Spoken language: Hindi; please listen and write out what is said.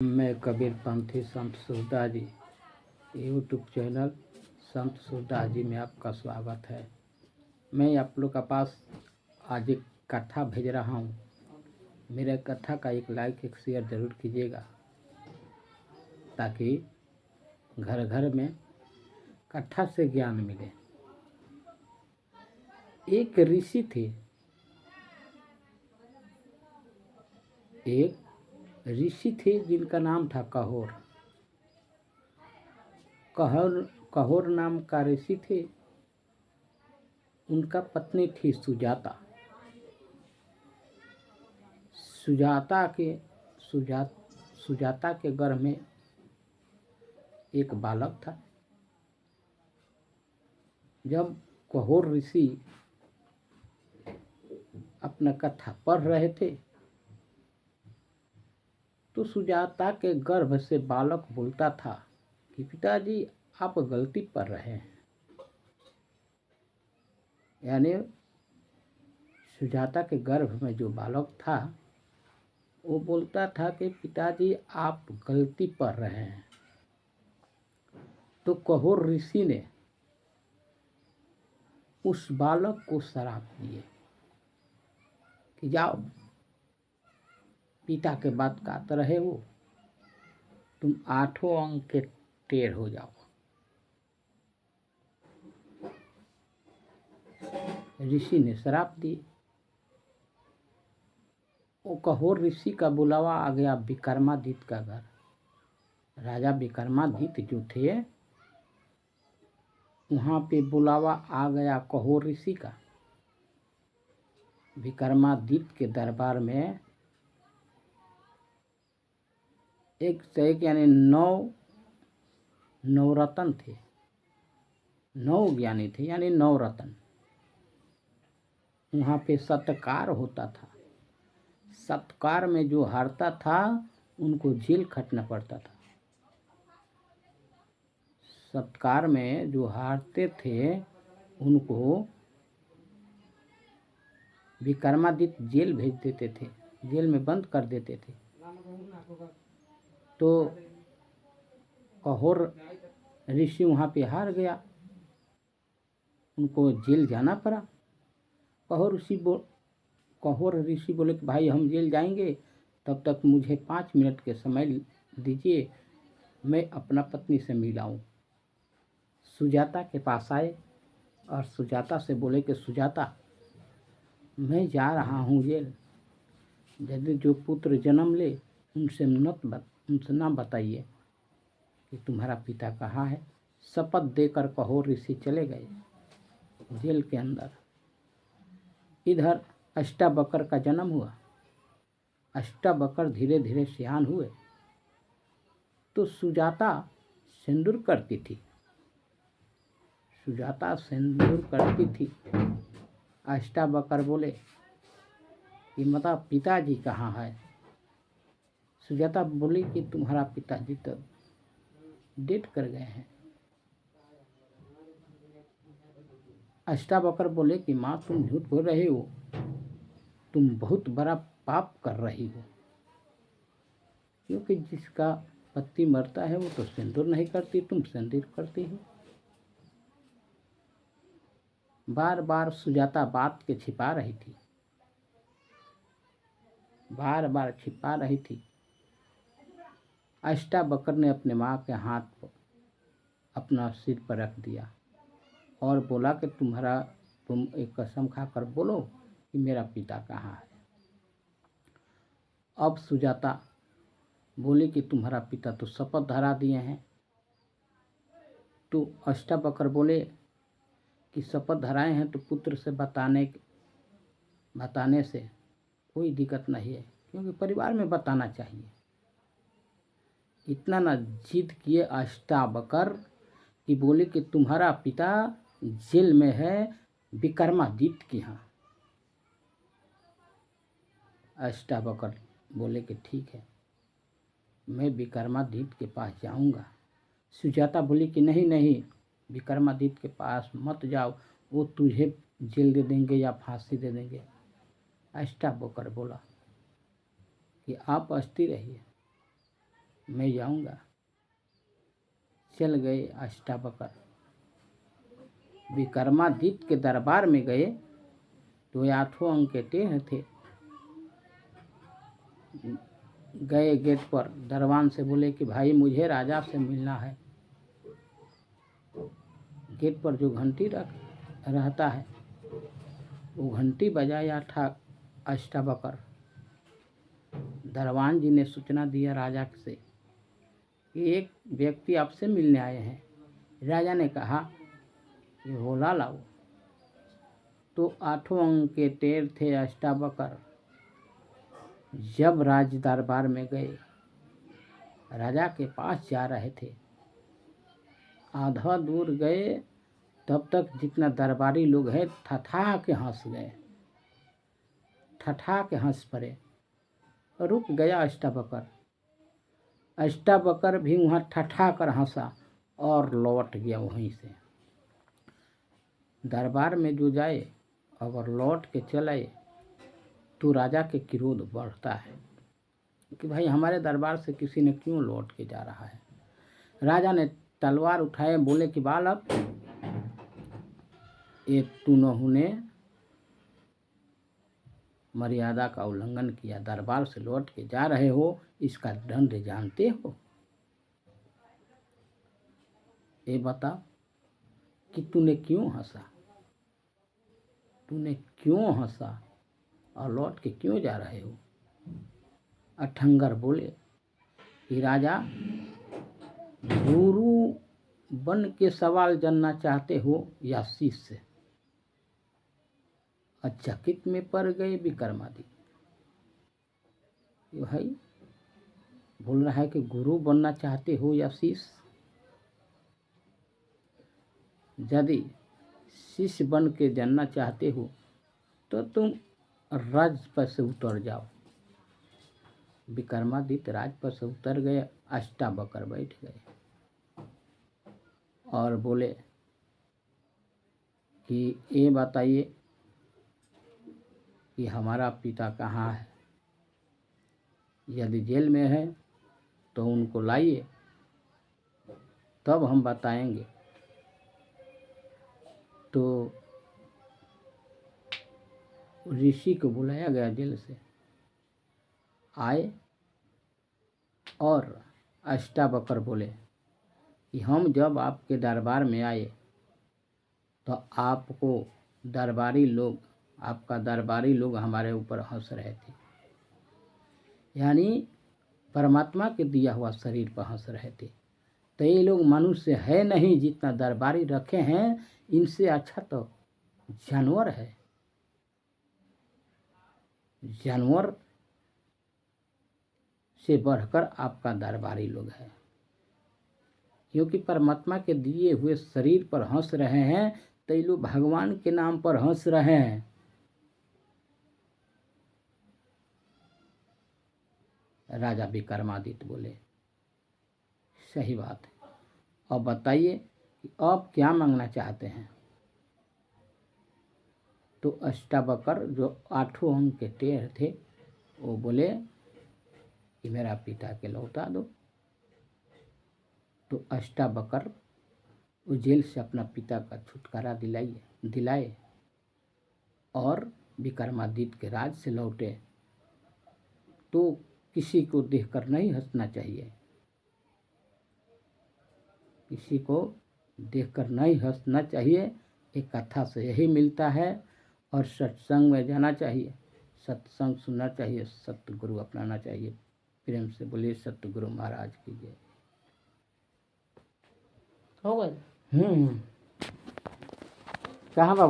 मैं कबीर पंथी संत सूरदास जी यूट्यूब चैनल संत सूरदास जी में आपका स्वागत है। मैं आप लोग के पास आज एक कथा भेज रहा हूँ। मेरे कथा का एक लाइक एक शेयर ज़रूर कीजिएगा ताकि घर घर में कथा से ज्ञान मिले। एक ऋषि थे, जिनका नाम था कहोर। कहोर नाम का ऋषि थे। उनका पत्नी थी सुजाता। सुजाता के गर्भ में एक बालक था। जब कहोर ऋषि अपना कथा पढ़ रहे थे तो सुजाता के गर्भ से बालक बोलता था कि पिताजी आप गलती कर रहे हैं। यानी सुजाता के गर्भ में जो बालक था वो बोलता था कि पिताजी आप गलती कर रहे हैं। तो कहोर ऋषि ने उस बालक को श्राप दिए कि जाओ, पिता के बात काट रहे हो, तुम 8 अंग के टेढ़ हो जाओ। ऋषि ने श्राप दिए। वो कहोर ऋषि का बुलावा आ गया विक्रमादित्य का घर। राजा विक्रमादित्य जो थे वहाँ पे बुलावा आ गया कहोर ऋषि का। विक्रमादित्य के दरबार में एक से एक यानी 9 नवरत्न थे। 9 ज्ञानी थे यानी 9 रत्न। वहाँ पे सत्कार होता था। सत्कार में जो हारता था उनको जेल खटना पड़ता था। सत्कार में जो हारते थे उनको विक्रमादित्य जेल भेज देते थे, जेल में बंद कर देते थे। तो कहोर ऋषि वहाँ पे हार गया, उनको जेल जाना पड़ा। कहोर ऋषि बोले कि भाई हम जेल जाएंगे, तब तक मुझे 5 मिनट के समय दीजिए, मैं अपना पत्नी से मिलाऊं। सुजाता के पास आए और सुजाता से बोले कि सुजाता मैं जा रहा हूँ जेल, यदि जो पुत्र जन्म ले उनसे ना बताइए कि तुम्हारा पिता कहाँ है। शपथ देकर कहोर ऋषि चले गए जेल के अंदर। इधर अष्टावक्र का जन्म हुआ। अष्टावक्र धीरे धीरे सियान हुए तो सुजाता सिंदूर करती थी। अष्टावक्र बोले कि मतलब पिताजी कहाँ है। सुजाता बोली कि तुम्हारा पिताजी तो डेथ कर गए हैं। अष्टावक्र बोले कि माँ तुम झूठ बोल रहे हो, तुम बहुत बड़ा पाप कर रही हो, क्योंकि जिसका पति मरता है वो तो सिंदूर नहीं करती, तुम सिंदूर करती हो। बार बार सुजाता बात के छिपा रही थी। अष्टावक्र ने अपने माँ के हाथ पर अपना सिर पर रख दिया और बोला कि तुम एक कसम खाकर बोलो कि मेरा पिता कहाँ है। अब सुजाता बोली कि तुम्हारा पिता तो शपथ धरा दिए हैं। तो अष्टावक्र बोले कि शपथ धराए हैं तो पुत्र से बताने से कोई दिक्कत नहीं है, क्योंकि परिवार में बताना चाहिए। इतना ना जिद किए अष्टावक्र कि बोले कि तुम्हारा पिता जेल में है विक्रमादित्य के यहाँ। अष्टावक्र बोले कि ठीक है, मैं विक्रमादित्य के पास जाऊंगा। सुजाता बोली कि नहीं, विक्रमादित्य के पास मत जाओ, वो तुझे जेल दे देंगे या फांसी दे देंगे। अष्टावक्र बोला कि आप अस्थिर रहिए, मैं जाऊंगा। चल गए अष्टावक्र। विक्रमादित्य के दरबार में गए तो 8 अंक के टेढ़ थे। गए गेट पर, दरबान से बोले कि भाई मुझे राजा से मिलना है। गेट पर जो घंटी रहता है वो घंटी बजाया था अष्टावक्र। दरबान जी ने सूचना दिया राजा से कि एक व्यक्ति आपसे मिलने आए हैं। राजा ने कहा कि होला लाओ। तो 8 अंक के टेढ़ थे अष्टावक्र जब राज दरबार में गए, राजा के पास जा रहे थे। आधा दूर गए तब तक जितना दरबारी लोग हैं ठठा के हंस गए, ठठा के हंस पड़े। रुक गया अष्टावक्र। अष्टावक्र भी वहाँ ठठा कर हंसा और लौट गया वहीं से। दरबार में जो जाए अगर लौट के चले तो राजा के क्रोध बढ़ता है कि भाई हमारे दरबार से किसी ने क्यों लौट के जा रहा है। राजा ने तलवार उठाए, बोले कि बालक, ये तुनहु ने मर्यादा का उल्लंघन किया, दरबार से लौट के जा रहे हो, इसका दंड जानते हो? ये बता कि तूने क्यों हंसा, तूने क्यों हंसा और लौट के क्यों जा रहे हो? अठंगर बोले कि राजा, गुरु बन के सवाल जानना चाहते हो या शिष्य? चकित में पड़ गए विक्रमादित्य। भाई बोल रहा है कि गुरु बनना चाहते हो या शिष्य? यदि शिष्य बन के जानना चाहते हो तो तुम राज पर से उतर जाओ। विक्रमादित्य राज पर से उतर गए, अष्टावक्र बैठ गए और बोले कि ये बताइए कि हमारा पिता कहाँ है? यदि जेल में है तो उनको लाइए, तब हम बताएंगे। तो ऋषि को बुलाया गया, जेल से आए और अष्टावक्र बोले कि हम जब आपके दरबार में आए तो आपको आपका दरबारी लोग हमारे ऊपर हंस रहे थे, यानी परमात्मा के दिया हुआ शरीर पर हंस रहे थे। तो ये लोग मनुष्य है नहीं, जितना दरबारी रखे हैं इनसे अच्छा तो जानवर है। जानवर से बढ़कर आपका दरबारी लोग है, क्योंकि परमात्मा के दिए हुए शरीर पर हंस रहे हैं तो ये लोग भगवान के नाम पर हंस रहे हैं। राजा विक्रमादित्य बोले सही बात है, अब बताइए कि आप क्या मांगना चाहते हैं? तो अष्टावक्र जो 8 अंक के टेढ़ थे वो बोले कि मेरा पिता के लौटा दो। तो अष्टावक्र वो जेल से अपना पिता का छुटकारा दिलाए और विक्रमादित्य के राज से लौटे। तो किसी को देखकर नहीं हंसना चाहिए, किसी को देखकर नहीं हंसना चाहिए। एक कथा से यही मिलता है। और सत्संग में जाना चाहिए, सत्संग सुनना चाहिए, सतगुरु अपनाना चाहिए। प्रेम से बोलिए सतगुरु महाराज की जय। हो गए? कहाँ बाबू?